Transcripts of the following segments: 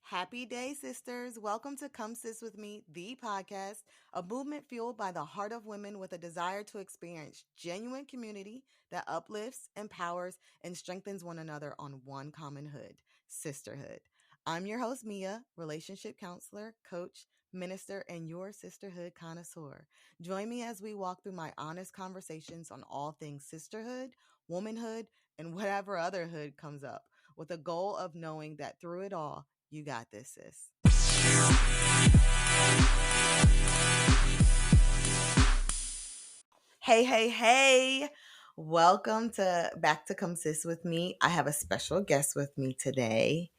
Happy day, sisters. Welcome to Come Sis With Me, the podcast, a movement fueled by the heart of women with a desire to experience genuine community that uplifts, empowers, and strengthens one another on one common hood, sisterhood. I'm your host, Mia, relationship counselor, coach, minister, and your sisterhood connoisseur. Join me as we walk through my honest conversations on all things sisterhood, womanhood, and whatever other hood comes up, with a goal of knowing that through it all, you got this, sis. Hey. Welcome to back to Come Sis With Me. I have a special guest with me today.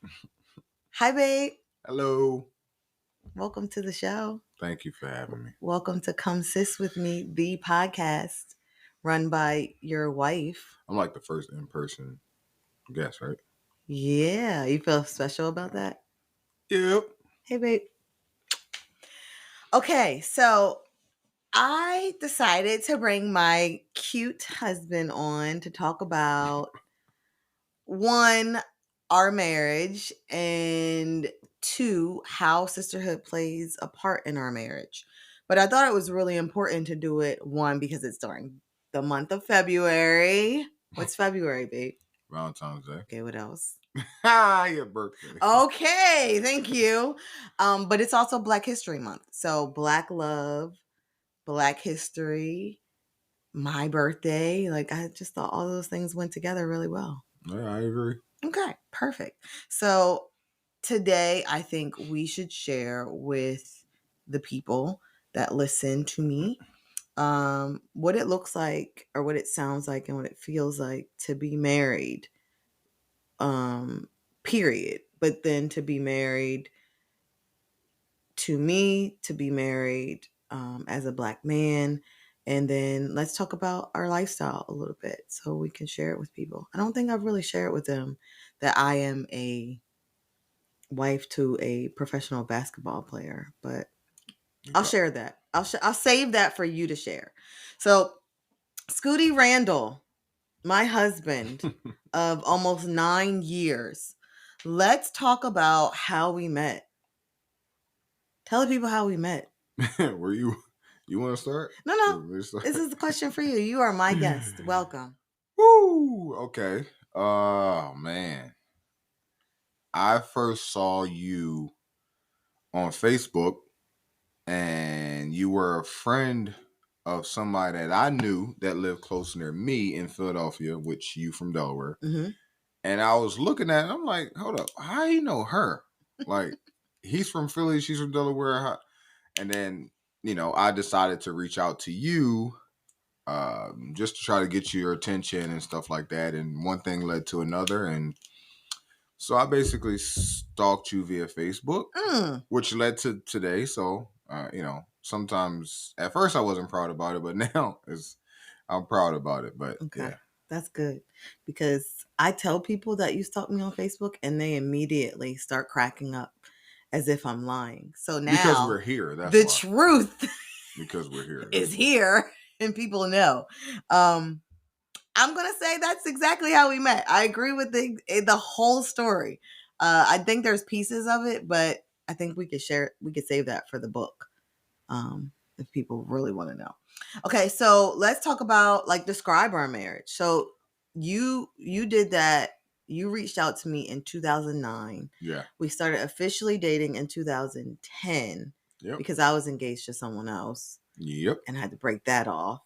Hi, babe. Hello. Welcome to the show. Thank you for having me. Welcome to Come Sis With Me, the podcast run by your wife. I'm like the first in-person guest, right? Yeah. You feel special about that? Yep. Hey, babe. Okay, so I decided to bring my cute husband on to talk about one, our marriage, and two, how sisterhood plays a part in our marriage. But I thought it was really important to do it, one, because it's during the month of February. What's February, babe? Valentine's Day. Okay, what else? Your birthday. Okay, thank you. But it's also Black History Month. So Black love, Black history, my birthday. Like, I just thought all those things went together really well. Yeah, I agree. Okay, perfect. So today I think we should share with the people that listen to me what it looks like or what it sounds like and what it feels like to be married, period. But then to be married to me, to be married as a Black man. And then let's talk about our lifestyle a little bit so we can share it with people. I don't think I've really shared with them that I am a wife to a professional basketball player, but I'll share that. I'll save that for you to share. So, Scootie Randall, my husband of almost 9 years. Let's talk about how we met. Tell the people how we met. Were you want to start? No. This is the question for you. You are my guest. Welcome. Woo! Okay. Oh, man. I first saw you on Facebook, and you were a friend of somebody that I knew that lived close near me in Philadelphia, which you from Delaware. Mm-hmm. And I was looking at it, I'm like, hold up, how do you know her? Like, he's from Philly, she's from Delaware. And then, I decided to reach out to you just to try to get your attention and stuff like that. And one thing led to another. And so I basically stalked you via Facebook, which led to today. So, sometimes at first I wasn't proud about it, but now I'm proud about it. But okay. Yeah. That's good, because I tell people that you stalk me on Facebook and they immediately start cracking up as if I'm lying. So now, because we're here, that's the why. truth Because we're here is here and people know. I'm gonna say that's exactly how we met. I agree with the whole story. I think there's pieces of it, but I think we could share. We could save that for the book, if people really want to know. Okay, so let's talk about, like, describe our marriage. So you did that. You reached out to me in 2009. Yeah. We started officially dating in 2010. Yep. Because I was engaged to someone else. Yep. And I had to break that off.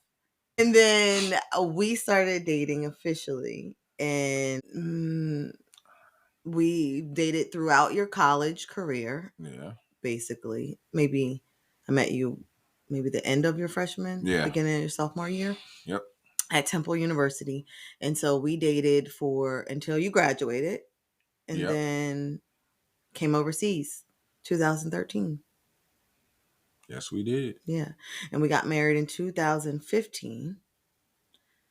And then we started dating officially, and we dated throughout your college career. Yeah. Basically, maybe I met you maybe the end of your freshman, beginning of your sophomore year. Yep. At Temple University. And so we dated until you graduated, and then came overseas 2013. Yes, we did. Yeah. And we got married in 2015.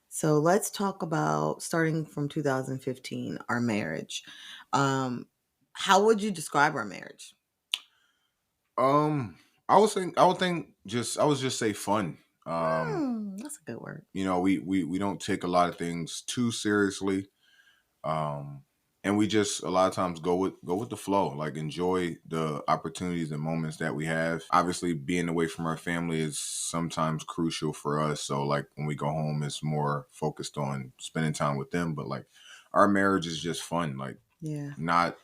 So let's talk about, starting from 2015, our marriage. How would you describe our marriage? I would just say fun. That's a good word. We don't take a lot of things too seriously. and we just a lot of times go with the flow, like enjoy the opportunities and moments that we have. Obviously being away from our family is sometimes crucial for us, so like when we go home it's more focused on spending time with them, but like our marriage is just fun, like Yeah. not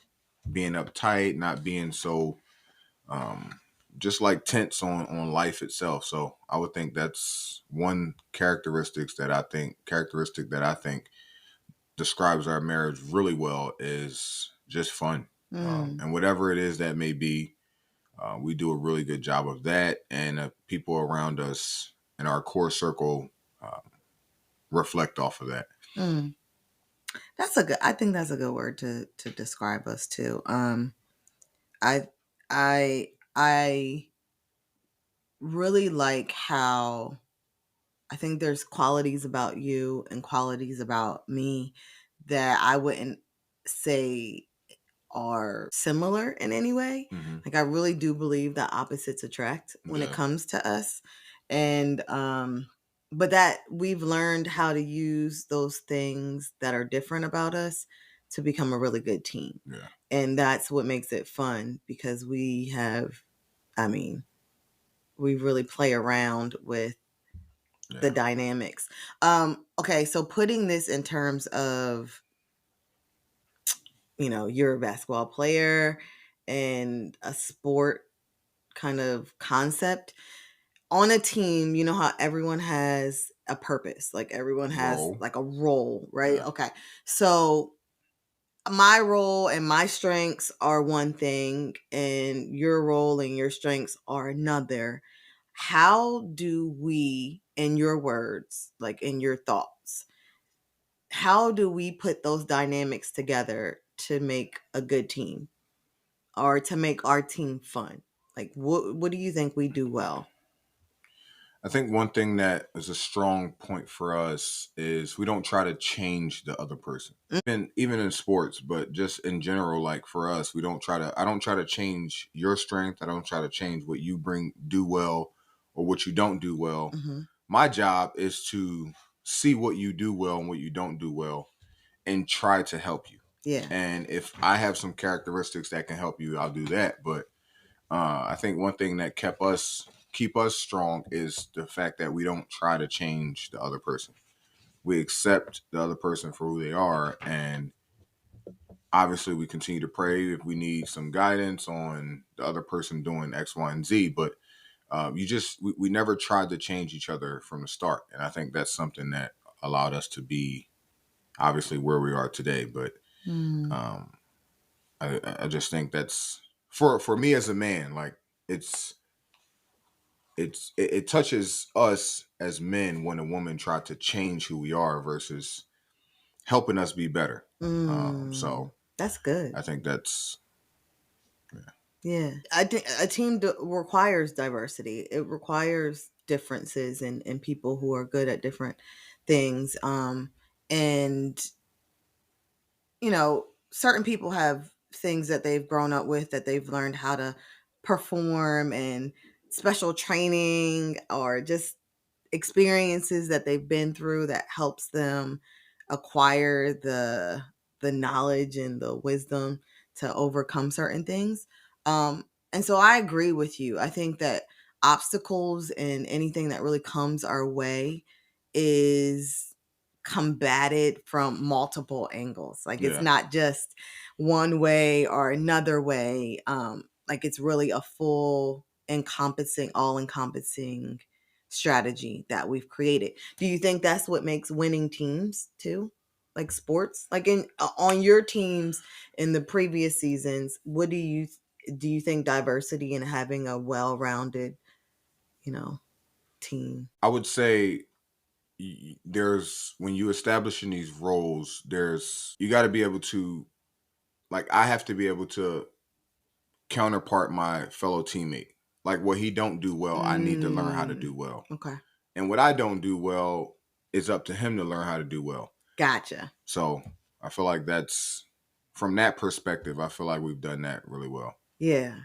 being uptight, not being so um just like tense on life itself. So I would think that's one characteristic that I think describes our marriage really well is just fun. Mm, And whatever it is that may be, we do a really good job of that. And people around us in our core circle uh, reflect off of that. mm. I think that's a good word to describe us too. I I really like how I think there's qualities about you and qualities about me that I wouldn't say are similar in any way. Hmm. Like I really do believe that opposites attract when it Yeah, comes to us. And but that we've learned how to use those things that are different about us to become a really good team. yeah, And that's what makes it fun because I mean, we really play around with the yeah. dynamics. Okay, so putting this in terms of, you're a basketball player and a sport kind of concept on a team, you know how everyone has a purpose, like everyone has Roll. like a role, right? Yeah. Okay. So my role and my strengths are one thing and your role and your strengths are another. How do we, in your words, like in your thoughts, how do we put those dynamics together to make a good team or to make our team fun? Like what do you think we do well? I think one thing that is a strong point for us is we don't try to change the other person. Even in sports, but just in general, like for us, I don't try to change your strength. I don't try to change what you do well or what you don't do well. Mm-hmm. My job is to see what you do well and what you don't do well and try to help you. Yeah. And if I have some characteristics that can help you, I'll do that. But I think one thing that keep us strong is the fact that we don't try to change the other person. We accept the other person for who they are, and obviously we continue to pray if we need some guidance on the other person doing X, Y, and Z. But we never tried to change each other from the start, and I think that's something that allowed us to be obviously where we are today. But Mm. um, I just think that's for me as a man, like it's it touches us as men when a woman tried to change who we are versus helping us be better. So That's good. I think that's yeah, Yeah, I think a team requires diversity. It requires differences in people who are good at different things. And certain people have things that they've grown up with that they've learned how to perform and special training or just experiences that they've been through that helps them acquire the knowledge and the wisdom to overcome certain things. And so I agree with you. I think that obstacles and anything that really comes our way is combated from multiple angles. Like it's yeah. not just one way or another way. Like it's really a full encompassing, all encompassing strategy that we've created. Do you think that's what makes winning teams too? Like sports, like in on your teams in the previous seasons, what do you think diversity and having a well-rounded, you know, team? I would say there's when you establishing these roles, there's you got to be able to like I have to be able to counterpart my fellow teammate. Like what he don't do well, I need to learn how to do Mm, well, okay, and what I don't do well, it's up to him to learn how to do well. gotcha. So I feel like that's from that perspective. I feel like we've done that really well. Yeah.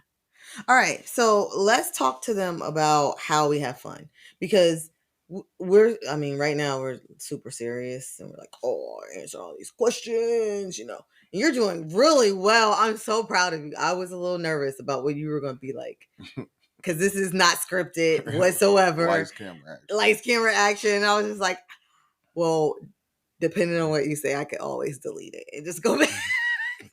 All right, so let's talk to them about how we have fun because I mean, right now we're super serious and we're like, oh, answer all these questions. You're doing really well. I'm so proud of you. I was a little nervous about what you were going to be like because this is not scripted whatsoever. Lights, camera, action. Lights, camera, action. And I was just like, well, depending on what you say, I could always delete it and just go back.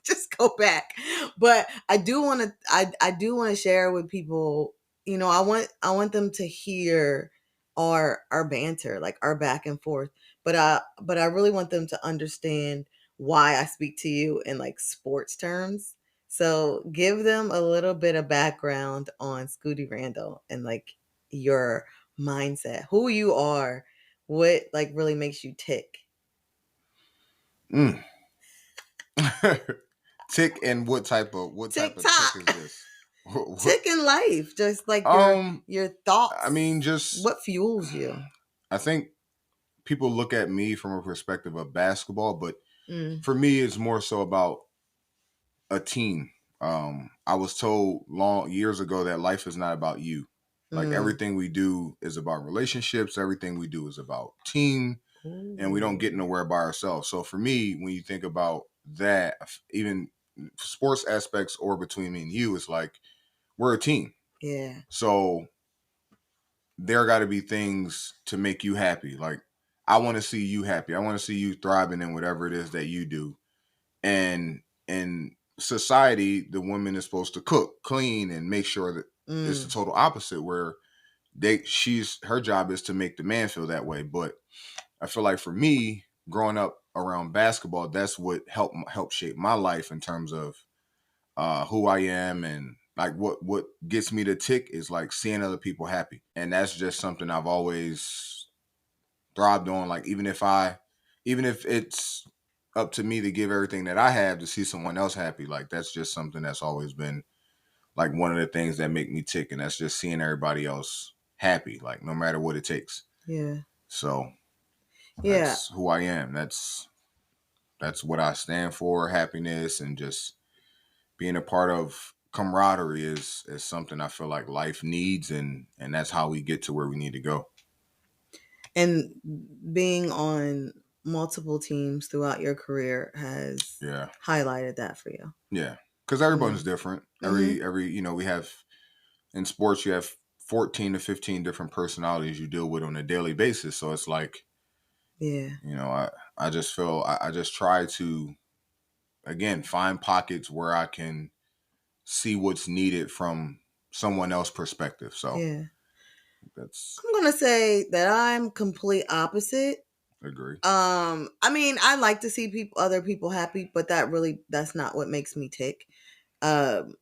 Just go back. But I do want to share with people, I want them to hear our banter, like our back and forth. But I really want them to understand why I speak to you in like sports terms. So give them a little bit of background on Scootie Randall and like your mindset, who you are, what like really makes you tick. Mm. Tick, and what type of tick is TikTok. this? What? Tick in life, just like Um, your I mean, thoughts. just What fuels you? I think people look at me from a perspective of basketball, but Mm, for me, it's more so about a team. I was told long years ago that life is not about you. Like mm. everything we do is about relationships. Everything we do is about team, and we don't get Ooh, nowhere by ourselves. So for me, when you think about that, even sports aspects or between me and you, it's like we're a team. yeah. So there got to be things to make you happy. Like I want to see you happy. I want to see you thriving in whatever it is that you do. And in society, the woman is supposed to cook, clean, and make sure that it's the Mm, total opposite where she's her job is to make the man feel that way. But I feel like for me, growing up around basketball, that's what helped shape my life in terms of who I am, and like what gets me to tick is like seeing other people happy, and that's just something I've always thrived on. Like even if it's up to me to give everything that I have to see someone else happy, like that's just something that's always been like one of the things that make me tick, and that's just seeing everybody else happy, like no matter what it takes. yeah. So Yeah. that's who I am. That's what I stand for. Happiness and just being a part of camaraderie is something I feel like life needs, and that's how we get to where we need to go. And being on multiple teams throughout your career has Yeah, highlighted that for you. yeah. Because everyone's Mm, different. mm-hmm. Every we have in sports you have 14 to 15 different personalities you deal with on a daily basis. So it's like Yeah. I just feel I just try to again find pockets where I can see what's needed from someone else's perspective. So Yeah. that's I'm gonna say that I'm complete opposite. agree. I mean, I like to see other people happy, but that's not what makes me tick. Um,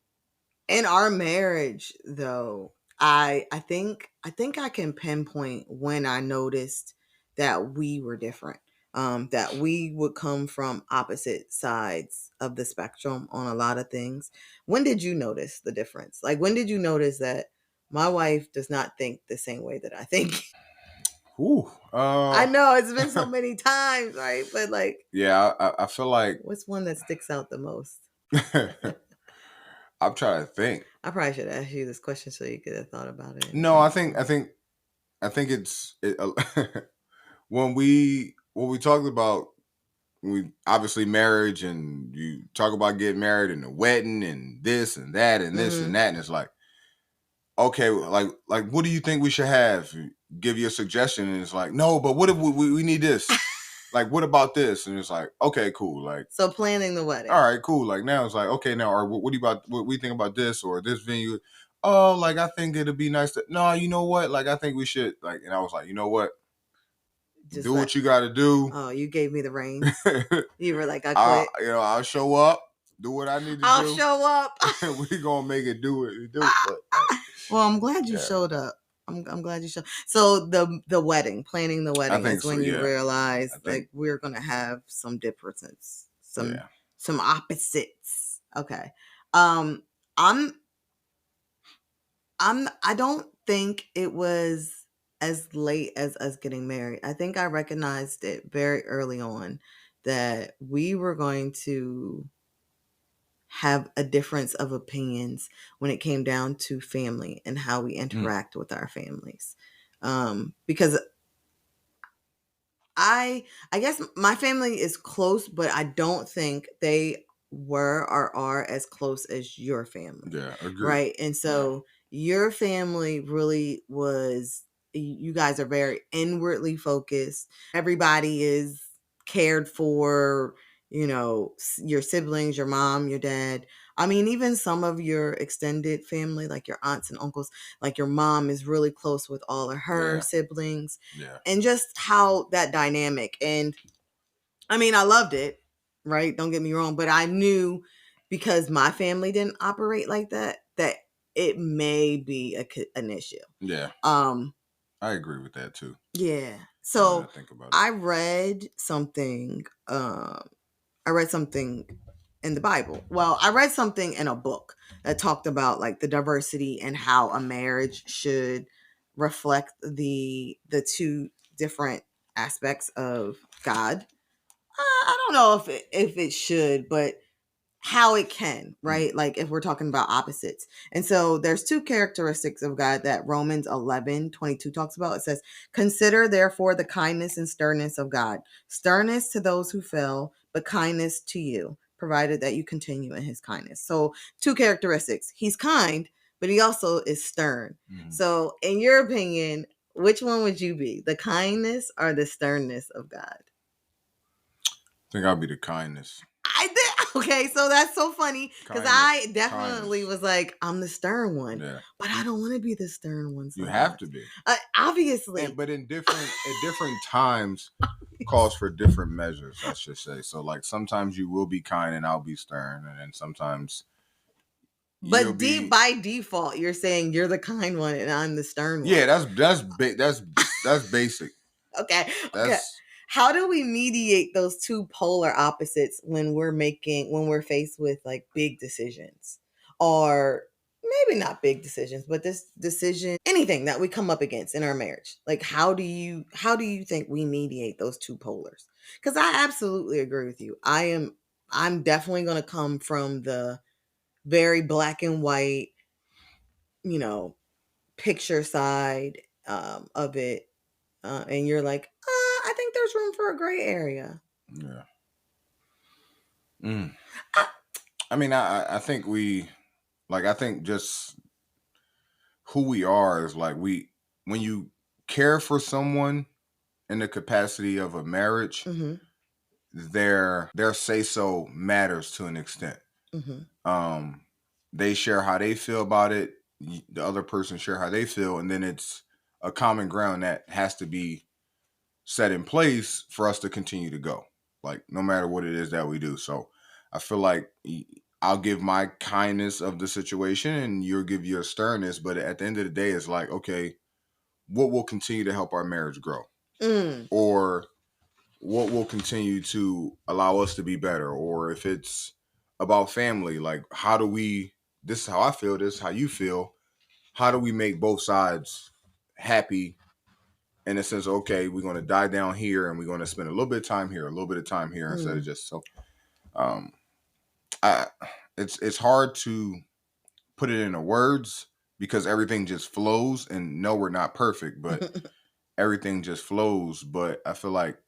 in our marriage though, I think I can pinpoint when I noticed that we were different. That we would come from opposite sides of the spectrum on a lot of things. When did you notice the difference? Like when did you notice that my wife does not think the same way that I think? Whew. I know it's been so many times, right? But like, Yeah, I feel like what's one that sticks out the most? I'm trying to think. I probably should ask you this question so you could have thought about it in No, I advance. think I think I think when we talked about we obviously marriage and you talk about getting married and the wedding and this and that and this and Mm-hmm. that and it's like okay, like what do you think we should have? Give you a suggestion and it's like no, but what if we need this? Like what about this? And it's like okay, cool. Like So planning the all wedding. right, cool. Like now it's like okay, now or what do you about what we think about this or this venue? Oh, like I think it'd be nice to. No, you know what? Like I think we should. Like, and I was like, you know what? Just Do let what you got to do. Oh, you gave me the reins. You were like, I I, quit. I'll show up, do what I need to I'll do, show up. and we gonna make it do what we do. But like, Well, I'm glad you yeah, showed up. I'm glad you showed. So the wedding, planning the I wedding think is so. when you Yeah, I realize think like we're gonna have some differences, yeah. some opposites. Okay. Um, I'm I don't think it was as late as us getting married. I think I recognized it very early on that we were going to have a difference of opinions when it came down to family and how we Mm, interact with our families. Because I guess my family is close, but I don't think they were or are as close as your family, Yeah, agreed. right? And so your family really was, you guys are very inwardly focused. Everybody is cared for, your siblings, your mom, your dad. I mean, even some of your extended family, like your aunts and uncles, like your mom is really close with all of her Yeah. siblings, Yeah. and just how that dynamic. And I mean, I loved it, right? Don't get me wrong, but I knew, because my family didn't operate like that, that it may be an issue. Yeah. Um, I agree with that too. yeah. Now that So I think about it. I read something. I read something in the Bible. Well, I read something in a book that talked about like the diversity and how a marriage should reflect the two different aspects of God. I don't know if it should, but how it can, right? Like if we're talking about opposites. And so there's two characteristics of God that Romans 11:22 talks about. It says, "Consider therefore the kindness and sternness of God. Sternness to those who fell, but kindness to you, provided that you continue in his kindness." So two characteristics. He's kind, but he also is stern. Mm-hmm. So in your opinion, which one would you be? The kindness or the sternness of God? I think I'll be the kindness. I did. Okay, so that's so funny because I Kindness. definitely Kindness. was like, I'm the stern one, Yeah. but I don't want to be the stern one You have sometimes. to be. Obviously, But in different times calls for different measures, I should say. So like sometimes you will be kind and I'll be stern, and then sometimes you'll but be by default, you're saying you're the kind one and I'm the stern one. yeah, that's basic. Okay, okay. That's How do we mediate those two polar opposites when we're faced with like big decisions, or maybe not big decisions, but this decision, anything that we come up against in our marriage? Like how do you think we mediate those two polars? Because I absolutely agree with you. I'm definitely going to come from the very black and white, you know, picture side of it, and you're like, I think there's room for a gray area. yeah. Mm. Uh, I mean, I think I think just who we are is like when you care for someone in the capacity of a marriage, mm-hmm, their say so matters to an extent. mm-hmm, Um, they share how they feel about it. The other person share how they feel, and then it's a common ground that has to be set in place for us to continue to go. Like no matter what it is that we do. So I feel like I'll give my kindness of the situation, and you'll give your sternness. But at the end of the day, it's like okay, what will continue to help our marriage grow, mm, or what will continue to allow us to be better, or if it's about family, like how do we, this is how I feel, this is how you feel, how do we make both sides happy in the sense of, okay, we're going to die down here and we're going to spend a little bit of time here, a little bit of time here, instead of mm. just so um I it's hard to put it into words because everything just flows, and no, we're not perfect, but everything just flows. But I feel like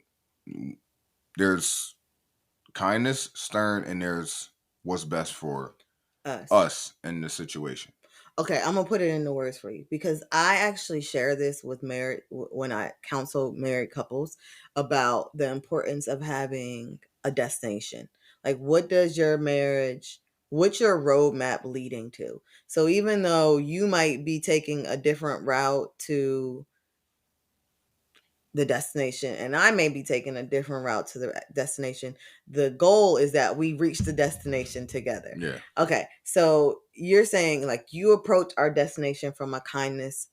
there's kindness, stern, and there's what's best for Us. us in the situation. Okay, I'm gonna put it into words for you because I actually share this with married when I counsel married couples about the importance of having a destination. Like, what does your marriage, what's your roadmap leading to? So even though you might be taking a different route to the destination and I may be taking a different route to the destination, the goal is that we reach the destination together. Yeah. Okay, so you're saying like you approach our destination from a kindness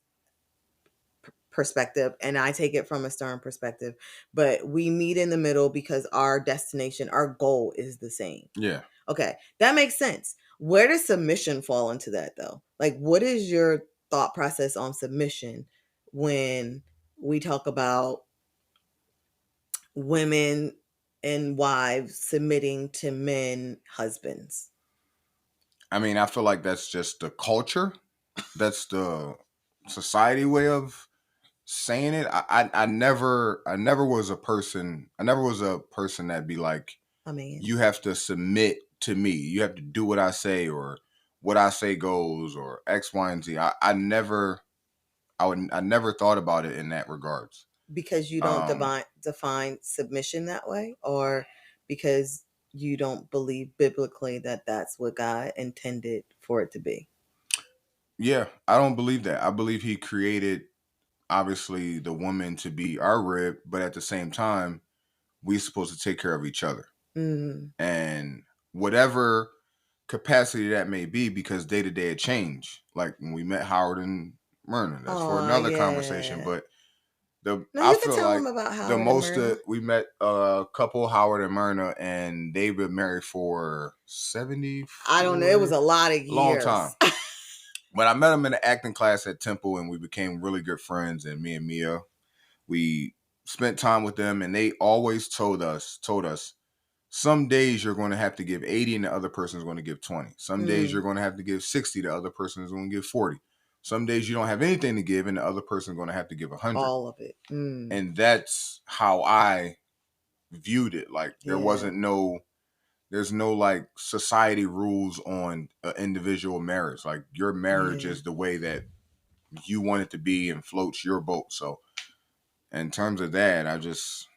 perspective and I take it from a stern perspective, but we meet in the middle because our destination, our goal is the same. Yeah. Okay, that makes sense. Where does submission fall into that though? Like, what is your thought process on submission when we talk about women and wives submitting to men husbands? I mean, I feel like that's just the culture. That's the society way of saying it. I never was a person that'd be like, I mean, you have to submit to me. You have to do what I say, or what I say goes, or X, Y, and Z. I never thought about it in that regards. Because you don't Um, define submission that way, or because you don't believe biblically that that's what God intended for it to be. yeah, I don't believe that. I believe he created obviously the woman to be our rib, but at the same time, we're supposed to take care of each other. Mm. And whatever capacity that may be, because day to day it change. Like when we met Howard and Myrna, that's for Oh another conversation. yeah. But the No, I you can feel tell like them about the Howard and most Myrna. we met a couple, Howard and Myrna, and they've been married for I don't know. It was 74, a lot of long time. years. When I met him in the acting class at Temple, and we became really good friends, and me and Mia, we spent time with them, and they always told us, some days you're going to have to give 80 and the other person is going to give 20. Some days you're Mm, going to have to give 60, the other person is going to give 40. Some days you don't have anything to give and the other person is going to have to give 100. all of it. Mm, And that's how I viewed it. Like yeah. there's no like society rules on an individual marriage. Like your marriage Yeah. is the way that you want it to be and floats your boat. So in terms of that, I just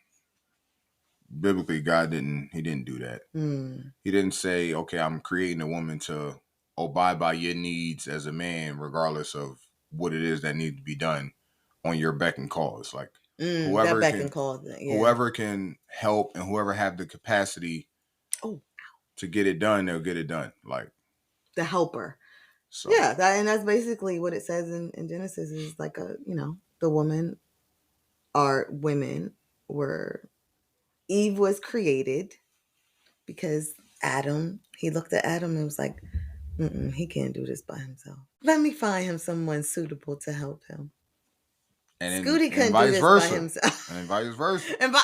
biblically God didn't do that. Mm, He didn't say, okay, I'm creating a woman to abide by your needs as a man, regardless of what it is that needs to be done on your beck and call. It's like that whoever beck and can call thing. Yeah. whoever can help and whoever have the capacity Oh, to get it done, they'll get it done. Like the helper. so. Yeah, and that's basically what it says in Genesis is like the woman or women were Eve was created because Adam, he looked at Adam and was like, he can't do this by himself. Let me find him someone suitable to help him. Scootie And couldn't do vice this by versa. himself. And vice versa. And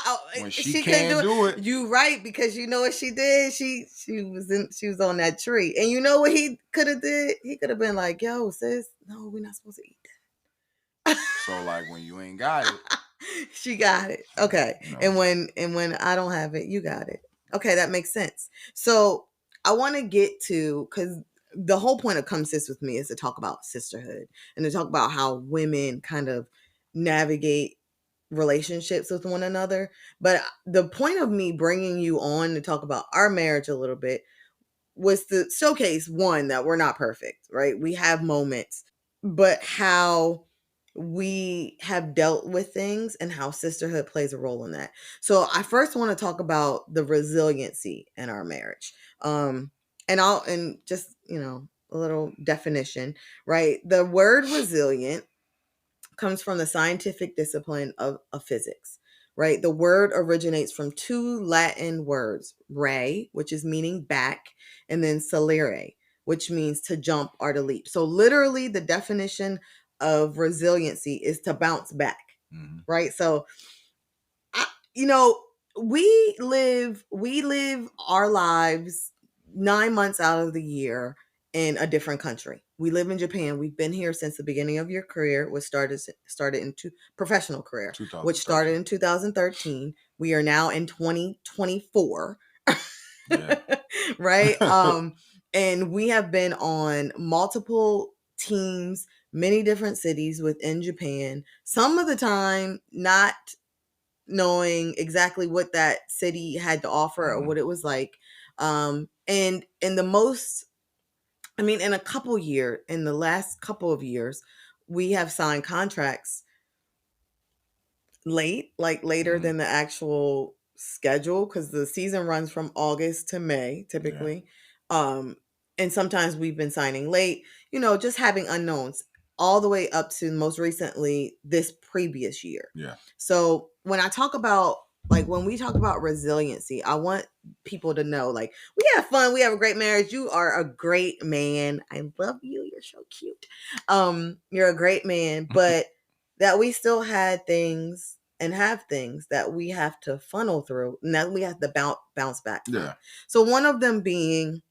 When she she couldn't do can't it. do it, You right, because you know what she did? She was on that tree. And you know what he could have did? He could have been like, yo, sis, no, we're not supposed to eat that. so like when you ain't got it, She got it. Okay. you know. And when I don't have it, you got it. Okay, that makes sense. So I want to get to, because the whole point of Come Sis With Me is to talk about sisterhood and to talk about how women kind of navigate relationships with one another. But the point of me bringing you on to talk about our marriage a little bit was to showcase, one, that we're not perfect, right? We have moments, but how we have dealt with things and how sisterhood plays a role in that. So I first want to talk about the resiliency in our marriage. And just, a little definition, right? The word resilient comes from the scientific discipline of physics, right? The word originates from two Latin words, re, which is meaning back, and then salire, which means to jump or to leap. So literally the definition of resiliency is to bounce back, Mm-hmm. right? So I, you know, we live our lives 9 months out of the year in a different country. We live in Japan. We've been here since the beginning of your career, which started into professional career, which started 2013. in 2013. We are now in 2024. Yeah. Right? And we have been on multiple teams, many different cities within Japan. Some of the time not knowing exactly what that city had to offer or Mm-hmm. what it was like. And in the most, I mean, in the last couple of years, we have signed contracts later Mm-hmm. than the actual schedule, because the season runs from August to May Yeah. typically. Um, and sometimes we've been signing late, just having unknowns all the way up to most recently this previous year. Yeah. So when we talk about resiliency, I want people to know, like, we have fun, we have a great marriage. You are a great man. I love you. You're so cute. You're a great man, but that we still had things and have things that we have to funnel through and that we have to bounce back from. Yeah. So one of them being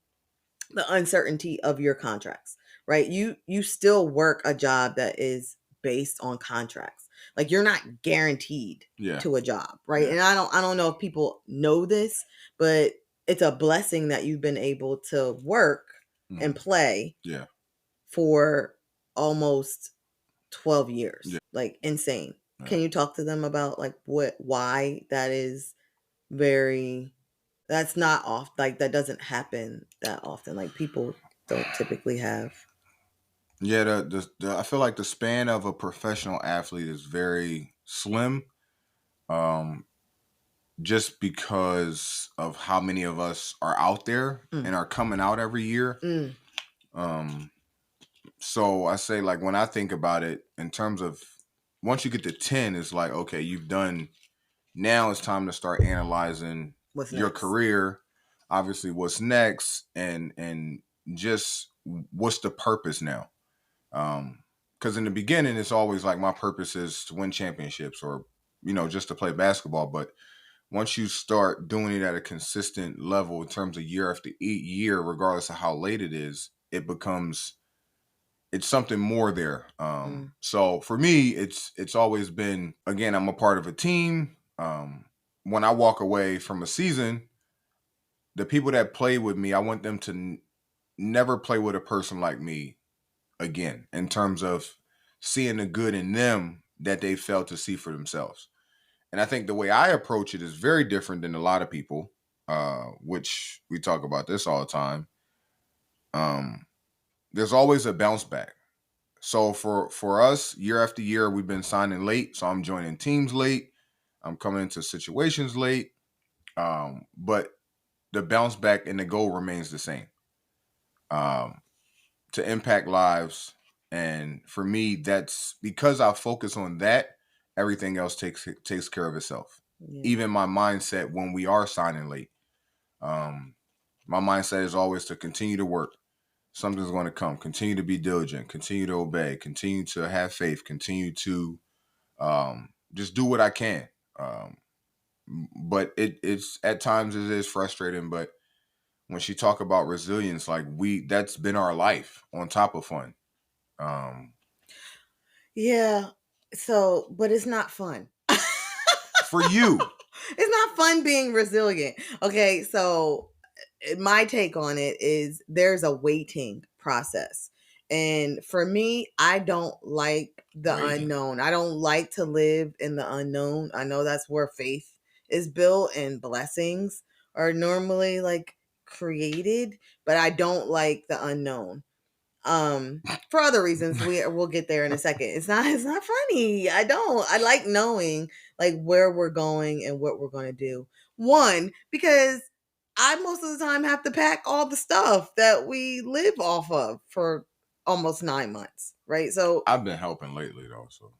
the uncertainty of your contracts, right? You still work a job that is based on contracts. Like, you're not guaranteed Yeah. to a job, right? Yeah. And I don't know if people know this, but it's a blessing that you've been able to work and play Yeah. for almost 12 years. Yeah. Like insane. Yeah. Can you talk to them about like why that is that's not off, like that doesn't happen that often. Like people don't typically have. Yeah, I feel like the span of a professional athlete is very slim. Um, just because of how many of us are out there and are coming out every year. Um, so I say, like, when I think about it in terms of once you get to 10, it's like, okay, you've done, now it's time to start analyzing What's your next? career, obviously what's next, and just what's the purpose now. Because in the beginning, it's always like my purpose is to win championships or, just to play basketball. But once you start doing it at a consistent level in terms of year after year, regardless of how late it is, it's something more there. So for me, it's always been, again, I'm a part of a team. When I walk away from a season, the people that play with me, I want them to never play with a person like me again, in terms of seeing the good in them that they failed to see for themselves. And I think the way I approach it is very different than a lot of people, which we talk about this all the time. Um, there's always a bounce back. So for us, year after year, we've been signing late. So I'm joining teams late. I'm coming into situations late. But the bounce back and the goal remains the same. Um, to impact lives. And for me, that's because I focus on that, everything else takes care of itself. Yeah. Even my mindset when we are signing late. My mindset is always to continue to work. Something's going to come. Continue to be diligent. Continue to obey. Continue to have faith. Continue to just do what I can. But it's at times it is frustrating. But when she talk about resilience, like that's been our life on top of fun. Yeah. So, but it's not fun. For you. It's not fun being resilient. Okay, so my take on it is there's a waiting process. And for me, I don't like the unknown. I don't like to live in the unknown. I know that's where faith is built and blessings are normally like created, but I don't like the unknown. For other reasons we'll get there in a second. It's not funny. I like knowing like where we're going and what we're going to do. One, because I most of the time have to pack all the stuff that we live off of for almost 9 months, right? So I've been helping lately though, so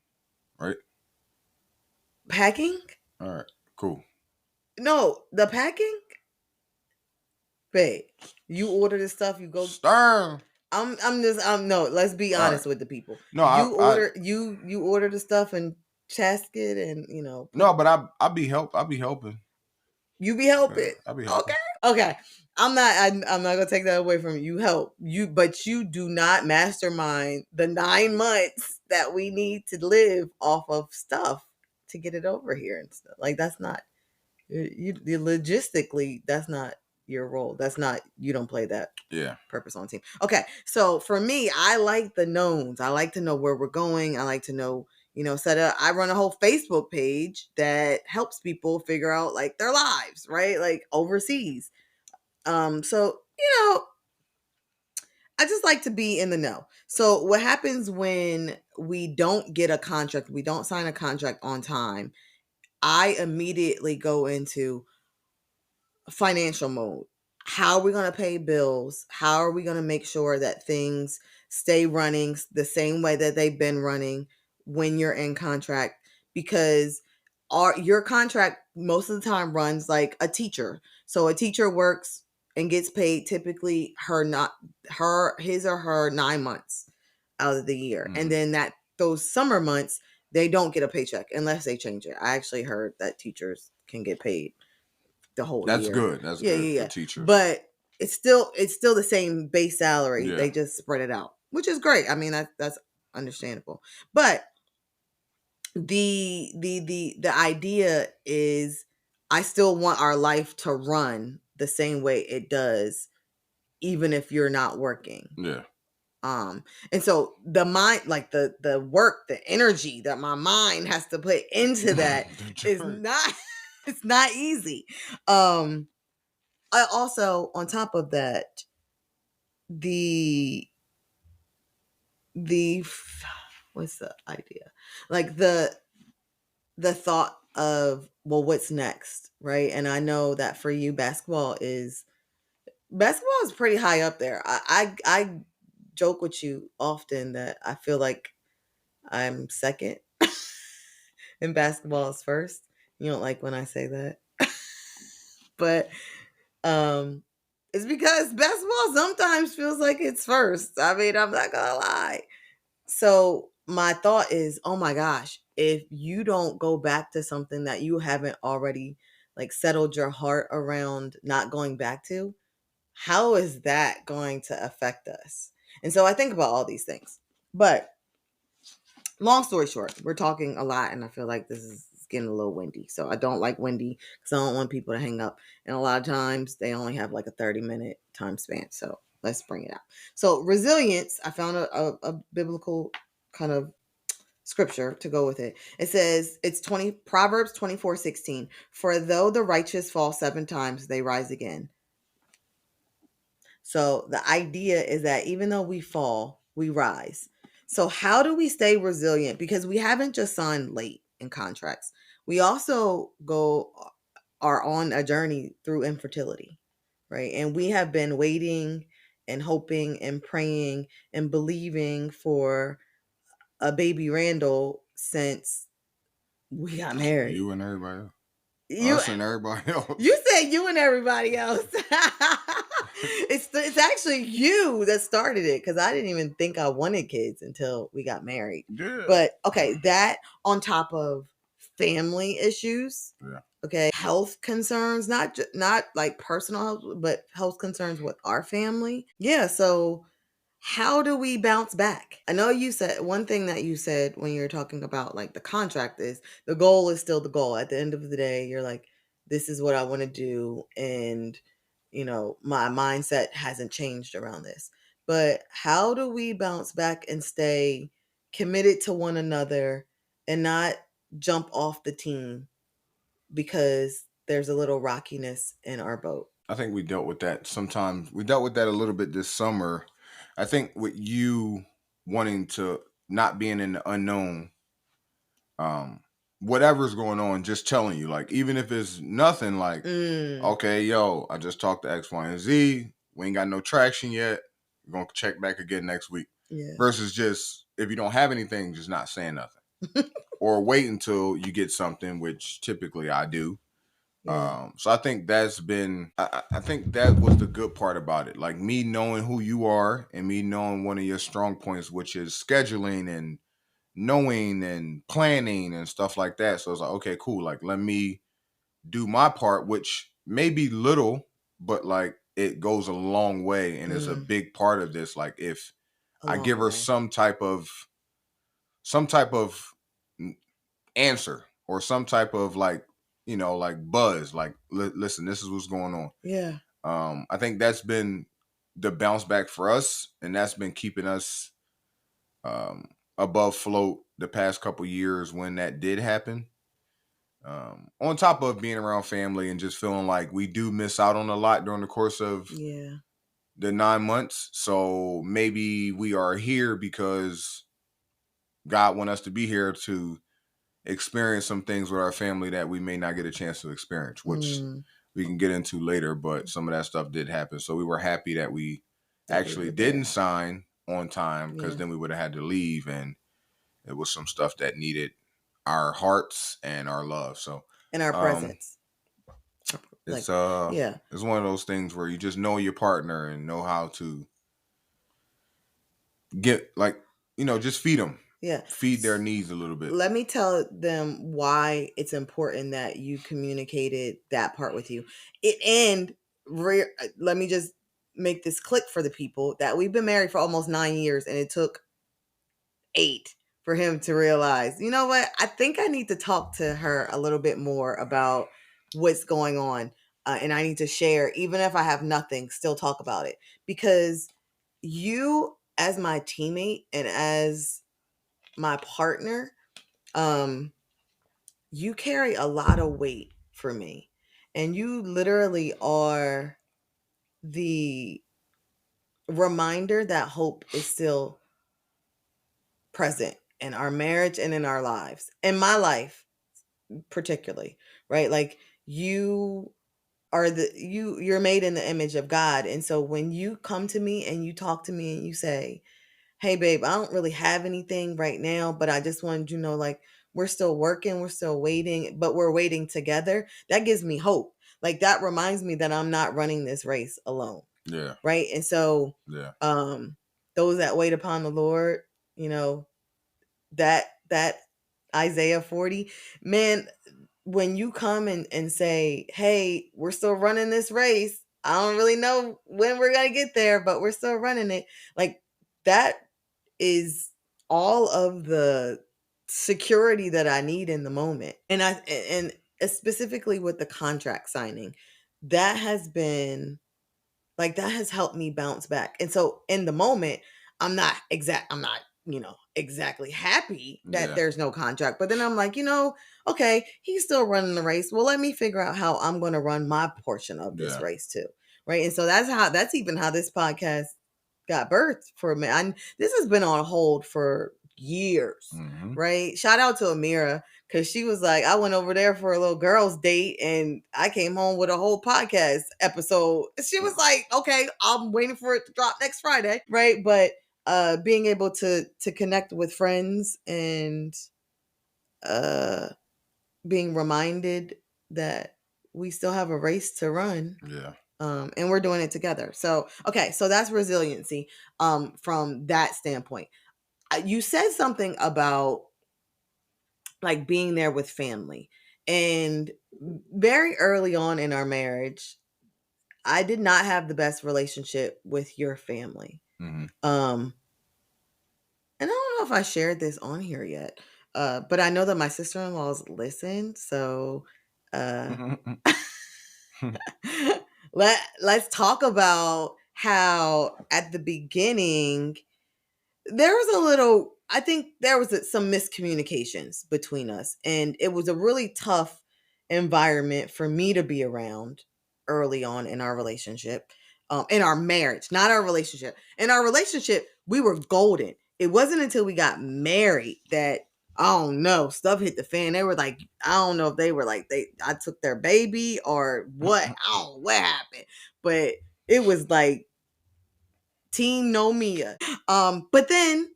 right? Packing? All right, cool. No, the packing? Babe, you order the stuff, you go Stern. I'm no, let's be honest with the people. No, you order the stuff and Chasket and no, but I'll be helping. You be helping. I'll be helping. Okay. I'm not gonna take that away from you. You help. But you do not mastermind the 9 months that we need to live off of stuff to get it over here and stuff. Like that's not you logistically, that's not your role. That's not, you don't play that purpose on team. Okay, so for me, I like the knowns. I like to know where we're going. I like to know, set up. I run a whole Facebook page that helps people figure out like their lives, right? Like overseas. So I just like to be in the know. So what happens when we don't get a contract, we don't sign a contract on time, I immediately go into financial mode. How are we going to pay bills? How are we going to make sure that things stay running the same way that they've been running when you're in contract? Because your contract most of the time runs like a teacher. So a teacher works and gets paid typically his or her 9 months out of the year. And then those summer months, they don't get a paycheck unless they change it. I actually heard that teachers can get paid the whole year. That's good. That's good for teachers. But it's still the same base salary. Yeah. They just spread it out, which is great. I mean, that's understandable. But the idea is I still want our life to run the same way it does, even if you're not working. Yeah. And so the mind, like the work, the energy that my mind has to put into that is Right. not it's not easy. I also, on top of that, the the what's the idea? Like the thought of, well, what's next, right? And I know that for you, basketball is pretty high up there. I joke with you often that I feel like I'm second and basketball is first. You don't like when I say that. But um it's because basketball sometimes feels like it's first. I mean, I'm not gonna lie. So my thought is, oh my gosh, if you don't go back to something that you haven't already like settled your heart around not going back to, how is that going to affect us? And so I think about all these things. But long story short, we're talking a lot, and I feel like this is getting a little windy. So I don't like windy because I don't want people to hang up. And a lot of times they only have like a 30-minute time span. So let's bring it out. So resilience, I found a biblical kind of scripture to go with it. It says it's Proverbs 24:16. For though the righteous fall 7 times, they rise again. So the idea is that even though we fall, we rise. So how do we stay resilient? Because we haven't just signed late in contracts. We also are on a journey through infertility, right? And we have been waiting and hoping and praying and believing for a baby Randall since we got married. You and everybody else. You Us and everybody You else. said you and everybody else. It's actually you that started it because I didn't even think I wanted kids until we got married. Yeah. But okay, that on top of family issues, Yeah. okay, health concerns, not like personal health, but health concerns with our family. Yeah, so how do we bounce back? I know you said one thing that you said when you were talking about like the contract is the goal is still the goal. At the end of the day, you're like, this is what I want to do. And, my mindset hasn't changed around this. But how do we bounce back and stay committed to one another and not jump off the team because there's a little rockiness in our boat? I think we dealt with that sometimes. We dealt with that a little bit this summer. I think with you wanting to not being in the unknown, um, whatever's going on, just telling you, like, even if it's nothing, like, Mm, okay, yo, I just talked to X, Y, and Z. We ain't got no traction yet. We're gonna check back again next week. yeah. Versus just if you don't have anything, just not saying nothing. Or wait until you get something, which typically I do. Yeah. So I think that's been I think that was the good part about it. Like me knowing who you are and me knowing one of your strong points, which is scheduling and knowing and planning and stuff like that. So it's like, okay, cool. Like let me do my part, which may be little, but like it goes a long way and it's a Mm, big part of this. Like if a I give long her way. some type of answer or some type of like like buzz like listen, this is what's going on. Yeah. I think that's been the bounce back for us, and that's been keeping us um above float the past couple years when that did happen. On top of being around family and just feeling like we do miss out on a lot during the course of Yeah. the 9 months, so maybe we are here because God want us to be here to experience some things with our family that we may not get a chance to experience, which Mm, we can get into later. But some of that stuff did happen. So we were happy that we that we actually were didn't there. sign on time because Yeah. then we would have had to leave. And it was some stuff that needed our hearts and our love. So In our um presence. it's Like, yeah. it's one of those things where you just know your partner and know how to get like, just Yeah. feed their needs a little bit. Let me tell them why it's important that you communicated that part with you. Let me just make this click for the people that we've been married for almost 9 years and it took 8 for him to realize, you know what? I think I need to talk to her a little bit more about what's going on. and I need to share, even if I have nothing, still talk about it, because you, as my teammate and as my partner, um, you carry a lot of weight for me, and you literally are the reminder that hope is still present in our marriage and in our lives, in my life particularly, right? Like, you are you're made in the image of God. And so when you come to me and you talk to me and you say, "Hey babe, I don't really have anything right now, but I just wanted you to know, like, we're still working, we're still waiting, but we're waiting together." That gives me hope. Like, that reminds me that I'm not running this race alone. Yeah. Right? And so Yeah. those that wait upon the Lord, you know, that Isaiah 40, man, when you come and say, "Hey, we're still running this race. I don't really know when we're going to get there, but we're still running it." Like, that is all of the security that I need in the moment. And specifically with the contract signing, that has been like, that has helped me bounce back. And so in the moment, I'm not, exactly happy that Yeah. there's no contract. But then I'm like, okay, he's still running the race. Well, let me figure out how I'm going to run my portion of this Yeah. race too. Right. And so that's even how this podcast got birthed for me. This has been on hold for years. Mm-hmm. Right. Shout out to Amira, because she was like, I went over there for a little girls' date and I came home with a whole podcast episode. She was like, okay, I'm waiting for it to drop next Friday. Right. But being able to connect with friends and uh being reminded that we still have a race to run. Yeah. And we're doing it together. So, okay, so that's resiliency from that standpoint. You said something about like being there with family. And very early on in our marriage, I did not have the best relationship with your family. Mm-hmm. And I don't know if I shared this on here yet. But I know that my sister-in-laws listen, so let's talk about how at the beginning there was a little, I think there was some miscommunications between us, and it was a really tough environment for me to be around early on in our relationship, in our marriage, not our relationship. In our relationship, we were golden. It wasn't until we got married that, I don't know, stuff hit the fan. They were like, I don't know if they were like, I took their baby or what. I don't know what happened, but it was like Team No Mia. But then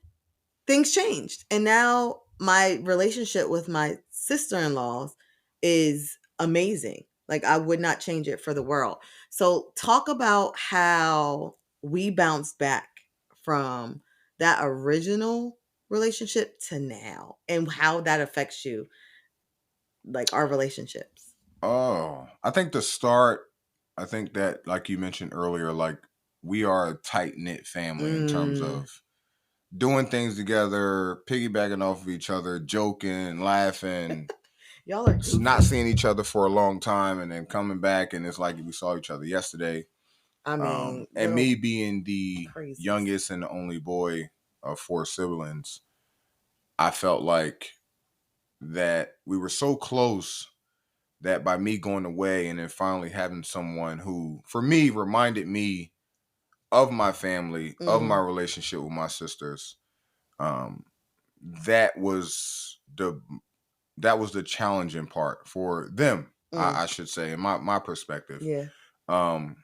things changed. And now my relationship with my sister-in-laws is amazing. Like, I would not change it for the world. So talk about how we bounced back from that original relationship to now and how that affects you, like our relationships. Oh, I think the start, I think that, like you mentioned earlier, like we are a tight knit family in terms Mm, of doing things together, piggybacking off of each other, joking, laughing, y'all are not goofy. seeing each other for a long time and then coming back and it's like we saw each other yesterday. I mean, And me little being the crazies. youngest and the only boy of four siblings, I felt like that we were so close that by me going away and then finally having someone who, for me, reminded me of my family, of my Mm, relationship with my sisters, um, that was the challenging part for them, mm, I should say, in my perspective. yeah. Um,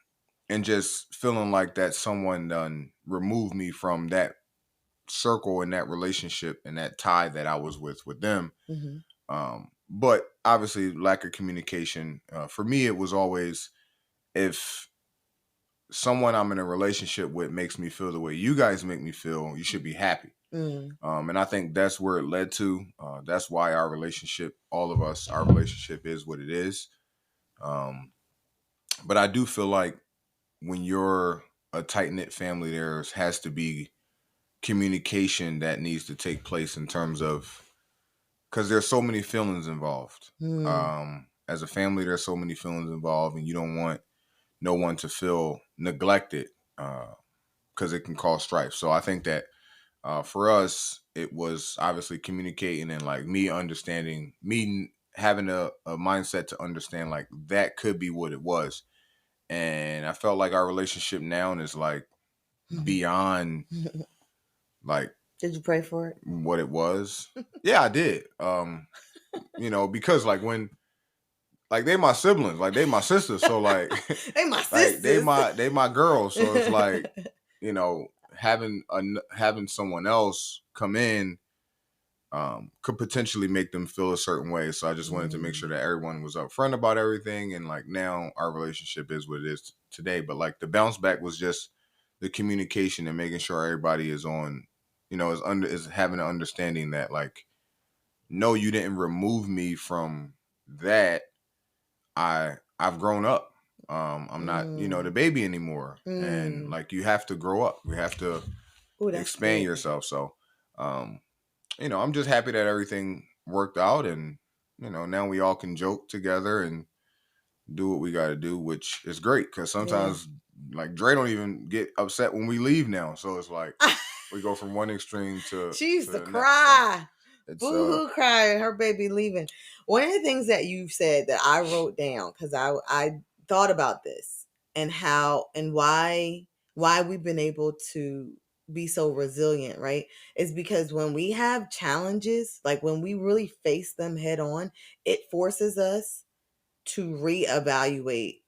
and just feeling like that someone done removed me from that circle and that relationship and that tie that I was with them. Hmm. But obviously, lack of communication. For me, it was always, if someone I'm in a relationship with makes me feel the way you guys make me feel, you should be happy. Mm, And I think that's where it led to. That's why our relationship, all of us, our relationship is what it is. Um, but I do feel like when you're a tight knit family, there has to be communication that needs to take place in terms of, because there's so many feelings involved. mm, as a family, there's so many feelings involved, and you don't want no one to feel neglected because it can cause strife. So I think that for us, it was obviously communicating and like me understanding, having a mindset to understand like that could be what it was. And I felt like our relationship now is like beyond like Did you pray for it? what it was. Yeah, I did. Because like when like they my siblings, like they my sisters, so like They my like sisters. they my girls, so it's like having someone else come in could potentially make them feel a certain way. So I just wanted to make sure that everyone was upfront about everything, and like now our relationship is what it is today. But like the bounce back was just the communication and making sure everybody is on, is having an understanding that like, no, you didn't remove me from that. I've grown up. I'm not, the Mm. baby anymore. And Mm. like you have to grow up. You have to Oh, that's expand good. yourself. So um, I'm just happy that everything worked out, and now we all can joke together and do what we got to do, which is great because Yeah. sometimes like Dre don't even get upset when we leave now, so it's like we go from one extreme to She used to the next. So cry. it's Boo-hoo cry, her baby leaving. One of the things that you said that I wrote down, because I thought about this and how and why we've been able to be so resilient, right? Is because when we have challenges, like when we really face them head on, it forces us to reevaluate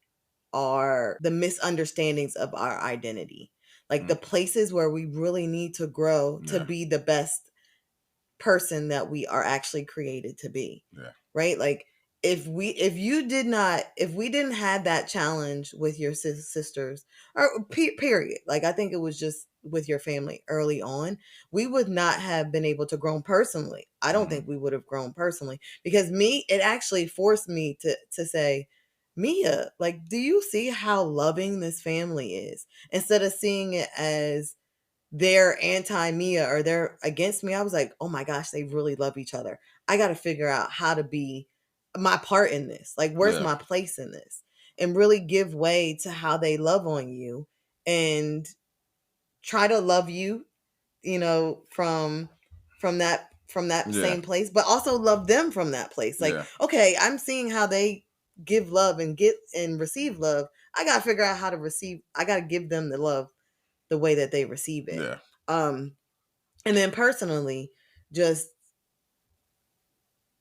the misunderstandings of our identity. Like the places where we really need to grow to yeah, be the best person that we are actually created to be. yeah, Right? Like if we didn't have that challenge with your sisters or period, like I think it was just with your family early on, we would not have been able to grow personally. I don't hmm think we would have grown personally because it actually forced me to say, Mia, like, do you see how loving this family is? Instead of seeing it as they're anti Mia or they're against me, I was like, oh my gosh, they really love each other. I got to figure out how to be my part in this. Like, where's yeah, my place in this? And really give way to how they love on you and try to love you, from that yeah, same place, but also love them from that place. Like, yeah, okay, I'm seeing how they give love and get and receive love. I got to figure out how to receive. I got to give them the love the way that they receive it. yeah, Um and then personally, just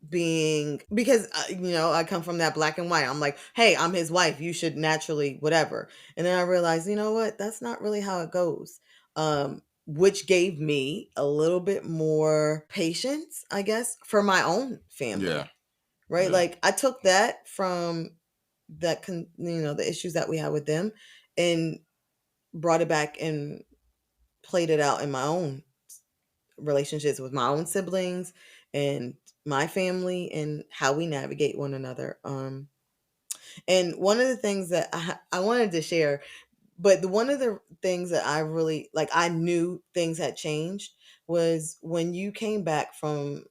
being because I come from that black and white. I'm like, hey, I'm his wife. You should naturally whatever. And then I realized, you know what? That's not really how it goes. Which gave me a little bit more patience, I guess, for my own yeah, family. Right? yeah, Like I took that from the issues that we had with them and brought it back and played it out in my own relationships with my own siblings and my family and how we navigate one another. And one of the things that I wanted to share, but one of the things that I really like, I knew things had changed was when you came back from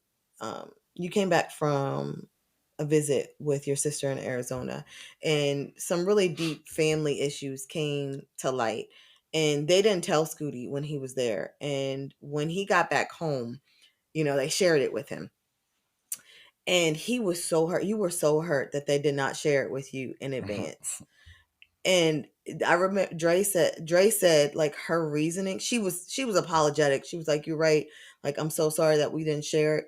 a visit with your sister in Arizona, and some really deep family issues came to light. And they didn't tell Scootie when he was there. And when he got back home, they shared it with him. And he was so hurt. You were so hurt that they did not share it with you in advance. And I remember Dre said like her reasoning, she was apologetic. She was like, "You're right. Like I'm so sorry that we didn't share it,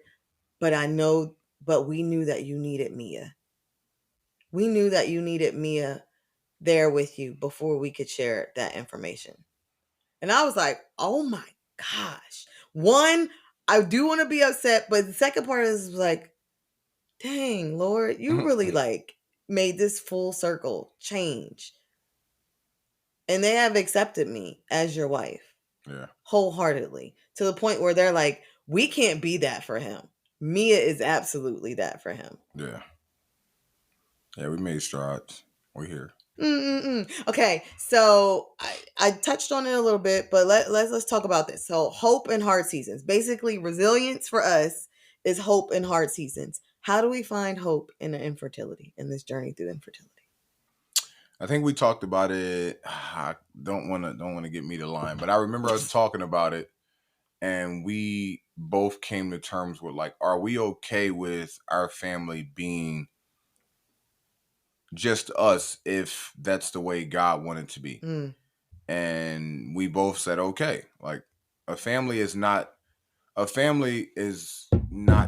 but we knew that you needed Mia. We knew that you needed Mia there with you before we could share that information." And I was like, "Oh my gosh." One, I do want to be upset, but the second part is like, dang, Lord, you really like made this full circle change. And they have accepted me as your wife yeah, wholeheartedly to the point where they're like, we can't be that for him. Mia is absolutely that for him. yeah, yeah. We made strides. We're here. Mm-mm-mm. Okay, so I touched on it a little bit, but let's talk about this. So hope in hard seasons. Basically, resilience for us is hope in hard seasons. How do we find hope in the infertility, in this journey through infertility? I think we talked about it. I don't want to get me to line, but I remember us talking about it, and we both came to terms with like, are we okay with our family being just us if that's the way God wanted to be? Mm, And we both said okay. Like a family is not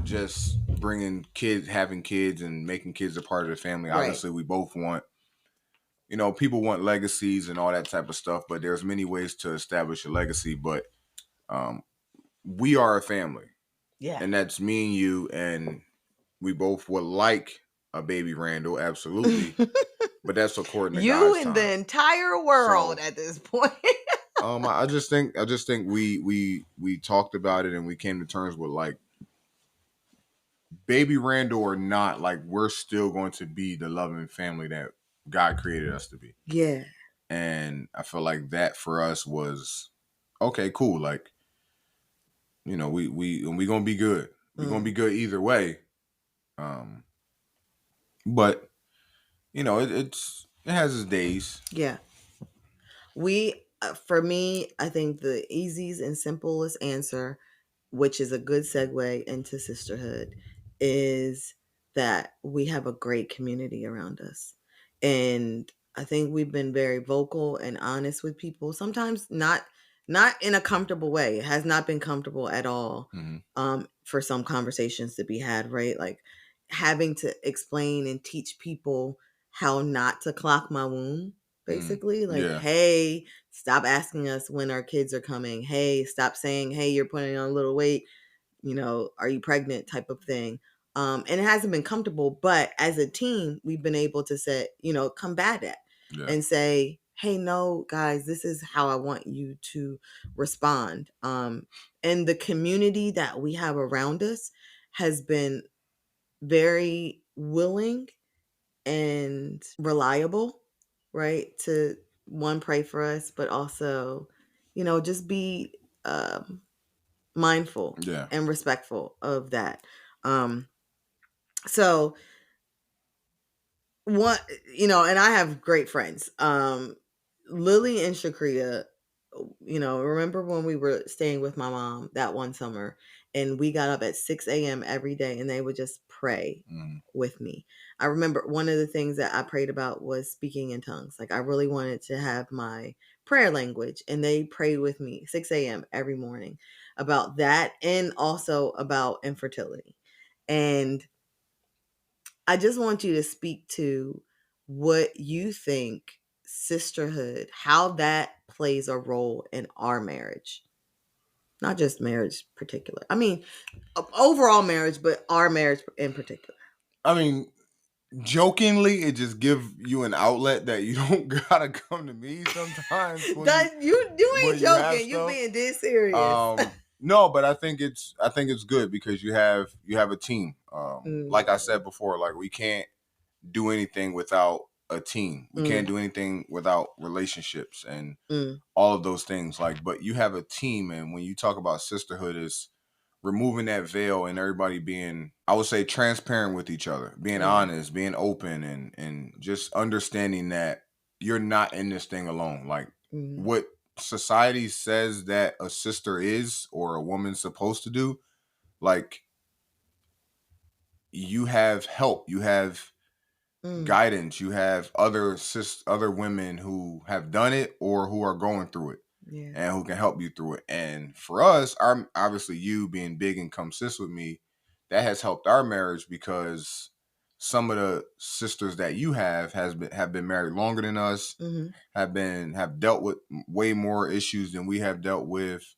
just bringing kids, having kids, and making kids a part of the family. right. Obviously, we both want, people want legacies and all that type of stuff, but there's many ways to establish a legacy. But um, we are a family, Yeah. and that's me and you, and we both would like a baby Randall, absolutely. But that's according to You God's and the time. entire world So at this point. I just think we talked about it and we came to terms with like baby Randall or not, like we're still going to be the loving family that God created us to be. Yeah. And I feel like that for us was okay, cool. Like, we gonna be good. We gonna be Mm, good either way. Um, but it has its days. yeah. For me, I think the easiest and simplest answer, which is a good segue into sisterhood, is that we have a great community around us. And I think we've been very vocal and honest with people. Sometimes not in a comfortable way. It has not been comfortable at all, Hmm. for some conversations to be had, right? Like having to explain and teach people how not to clock my womb, Mm. basically. Like, Yeah, hey, stop asking us when our kids are coming. Hey, stop saying, hey, you're putting on a little weight. Are you pregnant type of thing. And it hasn't been comfortable, but as a team, we've been able to combat that yeah, and say, hey, no, guys, this is how I want you to respond. And the community that we have around us has been very willing and reliable, right? To one, pray for us, but also, just be mindful yeah. and respectful of that. Um, so one, and I have great friends. Lily and Shakrita, remember when we were staying with my mom that one summer and we got up at 6 a.m. every day and they would just pray Mm. with me. I remember one of the things that I prayed about was speaking in tongues. Like I really wanted to have my prayer language and they prayed with me 6 a.m. every morning about that and also about infertility. And I just want you to speak to what you think sisterhood, how that plays a role in our marriage. Not just marriage particular. I mean, overall marriage, but our marriage in particular. I mean, jokingly, it just give you an outlet that you don't gotta come to me sometimes when you That you when ain't you have joking. You stuff. being dead serious. No, but I think it's good because you have a team. Mm, Like I said before, like we can't do anything without a team. We can't mm, do anything without relationships and mm, all of those things. Like, but you have a team, and when you talk about sisterhood, is removing that veil and everybody being, I would say, transparent with each other, being yeah. honest, being open, and just understanding that you're not in this thing alone. Like Mm, what society says that a sister is or a woman's supposed to do, like you have help, you have mm, guidance, you have other women who have done it or who are going through it yeah. and who can help you through it. And for us, our obviously you being big and come sis with me, that has helped our marriage because some of the sisters that you have been married longer than us, Mm-hmm, have dealt with way more issues than we have dealt with,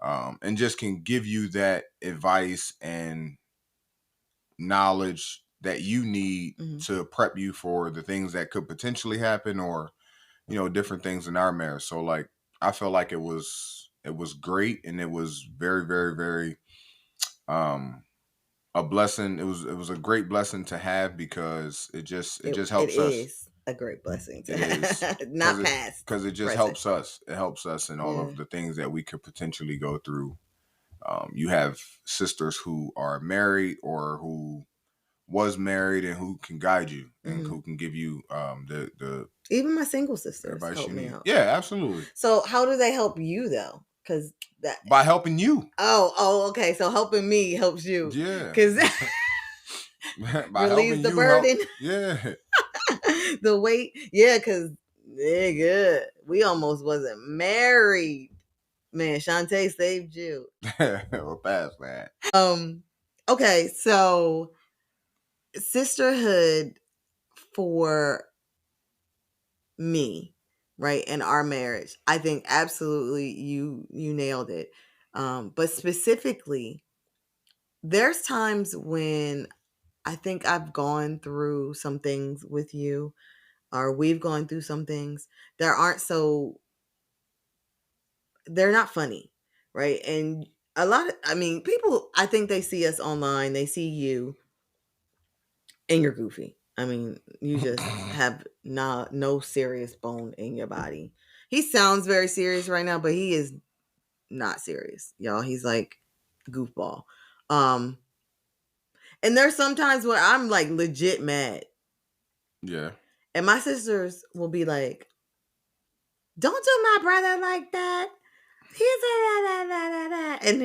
and just can give you that advice and knowledge that you need mm-hmm. to prep you for the things that could potentially happen or different things in our marriage. So like I felt like it was great and it was very, very, very um a blessing. It was a great blessing to have because it just It helps us. is a great blessing to It is have. because Not it past, because it just present. helps us. It helps us in all Yeah. of the things that we could potentially go through. You have sisters who are married or who was married and who can guide you and Mhm. who can give you the Even my single sisters advice help you me need. out. Yeah, absolutely. So how do they help you though? Because that. By helping you. Oh, okay. So helping me helps you, Yeah. because By relieves helping the you help. burden, Yeah. the weight. Yeah, because nigga, we almost wasn't married. Man, Shantae saved you. We're past that. Okay, so sisterhood for me, right, in our marriage, I think absolutely you nailed it. But specifically, there's times when I think I've gone through some things with you, or we've gone through some things that aren't so, they're not funny, right? And a lot of, I mean, people, I think they see us online, they see you, and you're goofy. I mean, you just have no serious bone in your body. He sounds very serious right now, but he is not serious, y'all. He's like goofball. Um, and there's sometimes where I'm like legit mad. Yeah. And my sisters will be like, "Don't do my brother like that. He's a," and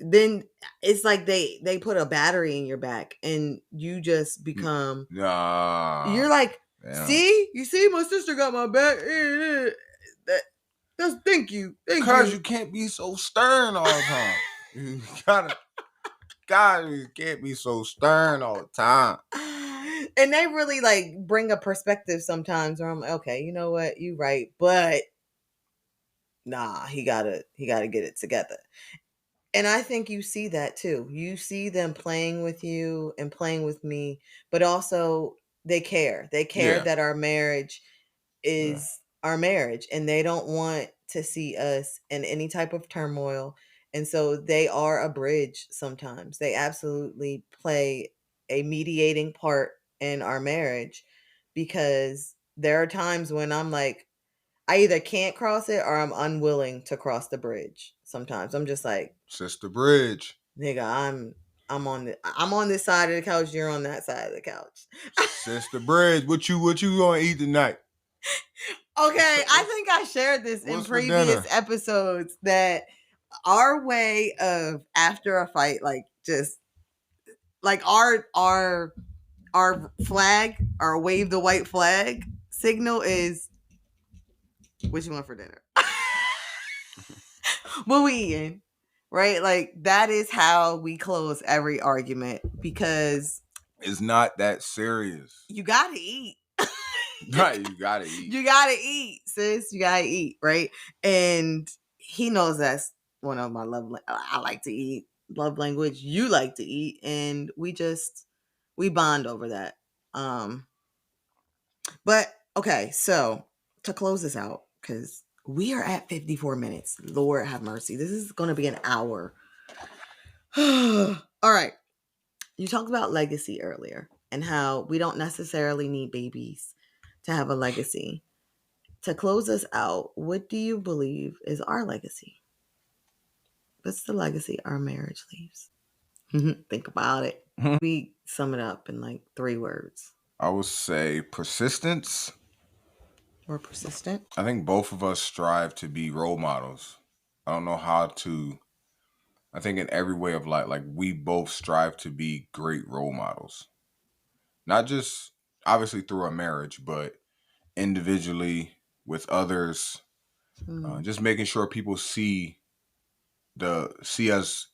then it's like they put a battery in your back, and you just become, Nah. you're like, Damn. "See, you see, my sister got my back." That, that's thank Cause you. you can't be so stern all the time. You gotta, God, you can't be so stern all the time. And they really like bring a perspective sometimes where I'm like, okay, you know what, you right, but nah, he gotta get it together. And I think you see that too. You see them playing with you and playing with me, but also they care. They care Yeah. that our marriage Yeah. is our marriage, and they don't want to see us in any type of turmoil. And so they are a bridge sometimes. They absolutely play a mediating part in our marriage, because there are times when I'm like, I either can't cross it or I'm unwilling to cross the bridge. Sometimes I'm just like, Sister Bridge. nigga, I'm on this side of the couch, you're on that side of the couch. Sister Bridge. What you gonna eat tonight? Okay, I What's think I shared this in what's for previous dinner? episodes that our way of, after a fight, like just like our flag, our wave the white flag signal is, what you want for dinner? What we eating? Right? Like that is how we close every argument, because It's not that serious. you gotta eat. Right, you gotta eat. You gotta eat, sis. You gotta eat, right? And he knows that's one of my I like to eat. Love language. You like to eat, and we bond over that. Um, but okay, so to close this out, because we are at 54 minutes. Lord have mercy. This is going to be an hour. All right. You talked about legacy earlier and how we don't necessarily need babies to have a legacy. To close us out, what do you believe is our legacy? What's the legacy our marriage leaves? Think about it. We sum it up in like 3 words. I would say persistence. We're persistent. I think both of us strive to be role models. I don't know how to. I think in every way of life, like we both strive to be great role models. Not just obviously through our marriage, but individually with others. Hmm. Just making sure people see us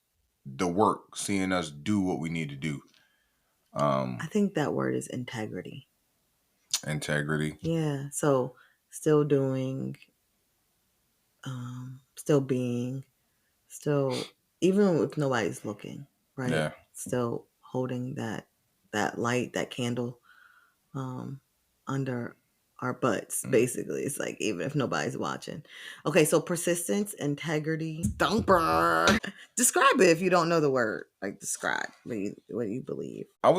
the work, seeing us do what we need to do. I Um, think that word is integrity. integrity. Yeah. So still doing, still being, still, even if nobody's looking, right? Yeah. Still holding that light, that candle, um, under our butts. Mm. Basically, it's like even if nobody's watching. Okay, so persistence, integrity, thumper. Describe it if you don't know the word. Like describe what you believe. I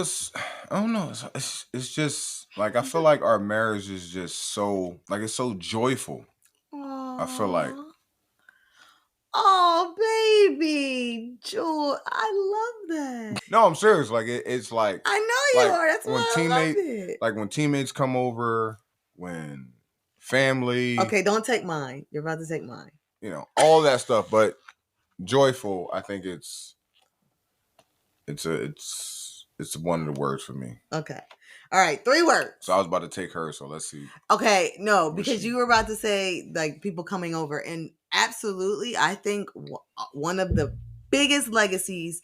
don't know. It's just like I feel like our marriage is just so like it's so joyful. I feel like Aww. Oh, baby. Jewel, I love that. No, I'm serious. Like it's I know you like are. That's when why I love it. when teammates come over, when family, Okay, don't take mine. You're about to take mine. all that stuff. But joyful, I think it's one of the words for me. Okay. All right, 3 words. So I was about to take her. So let's see. Okay, no, because you were about to say like people coming over, and absolutely, I think one of the biggest legacies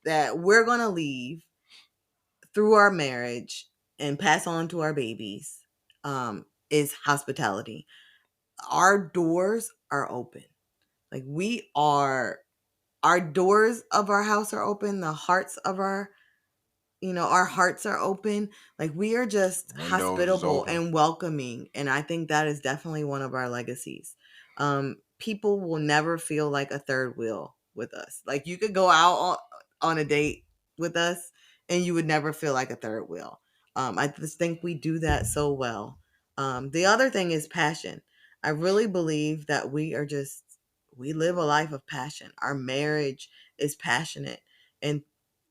that we're gonna leave through our marriage and pass on to our babies is hospitality. Our doors are open. Like our doors of our house are open. The hearts of our hearts are open. Like we are just hospitable and welcoming. And I think that is definitely one of our legacies. People will never feel like a third wheel with us. Like you could go out on a date with us and you would never feel like a third wheel. I just think we do that so well. The other thing is passion. I really believe that we live a life of passion. Our marriage is passionate. And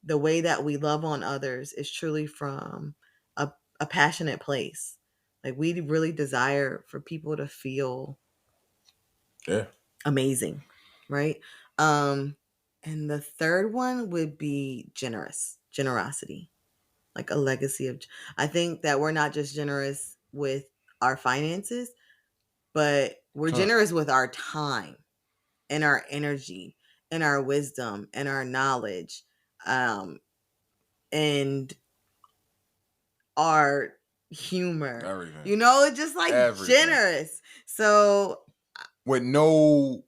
the way that we love on others is truly from a passionate place. Like we really desire for people to feel amazing, right? And the third one would be generosity, like a legacy of. I think that we're not just generous with our finances, but we're generous with our time and our energy and our wisdom and our knowledge. And our humor, everything. Just like generous. So with no,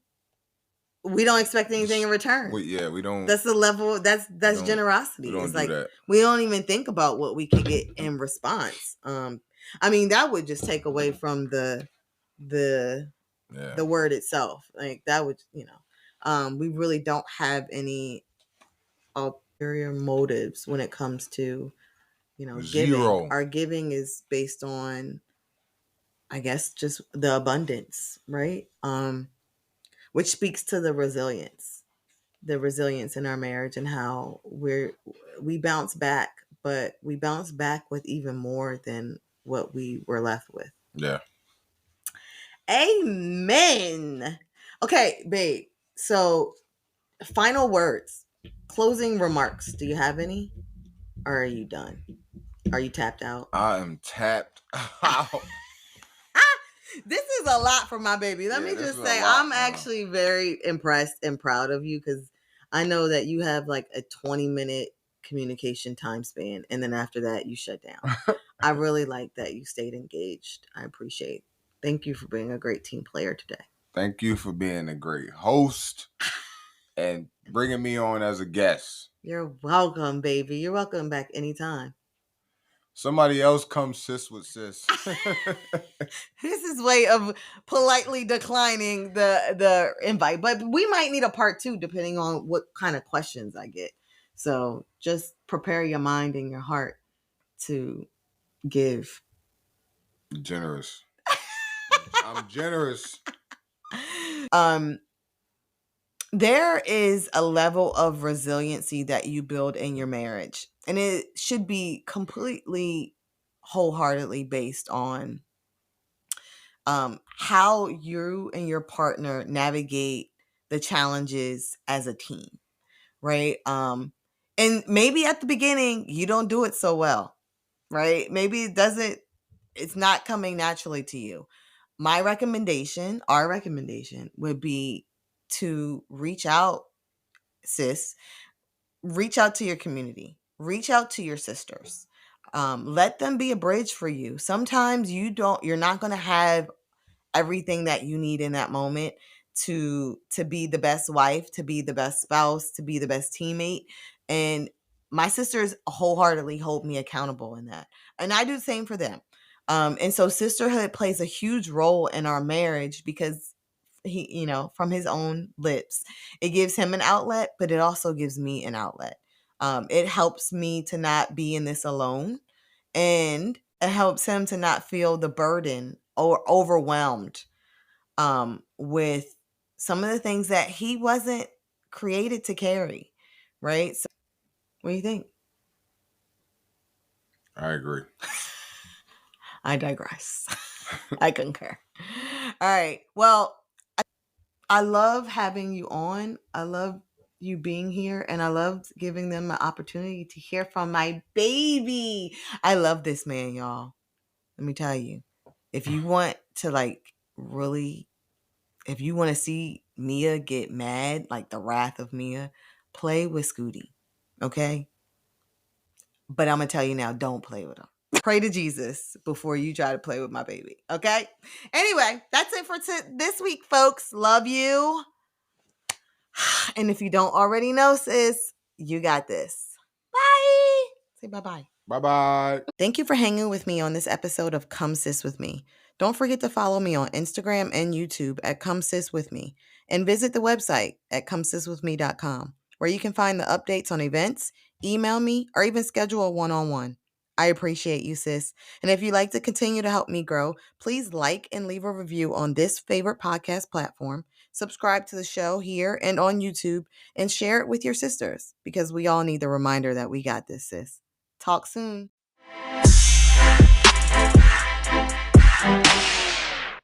we don't expect anything in return. We don't. That's the level. That's generosity. We don't do that. We don't even think about what we could get in response. I mean, that would just take away from the word itself. Like that would, we really don't have any ulterior motives when it comes to Zero. Giving. Our giving is based on, I guess, just the abundance, right? Which speaks to the resilience in our marriage and how we bounce back, but we bounce back with even more than what we were left with. Yeah. Amen. Okay, babe. So, final words, closing remarks. Do you have any? Or are you done? Are you tapped out? I am tapped out. This is a lot for my baby. Let me just say, I'm actually very impressed and proud of you because I know that you have like a 20-minute communication time span. And then after that, you shut down. I really like that you stayed engaged. I appreciate. Thank you for being a great team player today. Thank you for being a great host and bringing me on as a guest. You're welcome, baby. You're welcome back anytime. Somebody else come sis with sis. This is way of politely declining the invite, but we might need a part 2 depending on what kind of questions I get. So just prepare your mind and your heart to give. Generous. I'm generous. There is a level of resiliency that you build in your marriage, and it should be completely wholeheartedly based on how you and your partner navigate the challenges as a team, right? And maybe at the beginning you don't do it so well, right? Maybe it's not coming naturally to you. Our recommendation would be to reach out, sis, reach out to your community, reach out to your sisters. Let them be a bridge for you. Sometimes you're not going to have everything that you need in that moment to be the best wife, to be the best spouse, to be the best teammate. And my sisters wholeheartedly hold me accountable in that. And I do the same for them. And so sisterhood plays a huge role in our marriage because he, from his own lips, it gives him an outlet, but it also gives me an outlet. It helps me to not be in this alone, and it helps him to not feel the burden or overwhelmed with some of the things that he wasn't created to carry, right? So, what do you think? I agree. I digress. I concur. All right. Well, I love having you on. I love you being here, and I loved giving them the opportunity to hear from my baby. I love this man, y'all. Let me tell you. If you want to like really, if you want to see Mia get mad, like the wrath of Mia, play with Scootie. Okay? But I'm gonna tell you now, don't play with him. Pray to Jesus before you try to play with my baby. Okay? Anyway, that's it for this week, folks. Love you. And if you don't already know, sis, you got this. Bye. Say bye-bye. Bye-bye. Thank you for hanging with me on this episode of Come Sis With Me. Don't forget to follow me on Instagram and YouTube at Come Sis With Me, and visit the website at comesiswithme.com, where you can find the updates on events, email me, or even schedule a one-on-one. I appreciate you, sis. And if you'd like to continue to help me grow, please like and leave a review on this favorite podcast platform, subscribe to the show here and on YouTube, and share it with your sisters, because we all need the reminder that we got this, sis. Talk soon.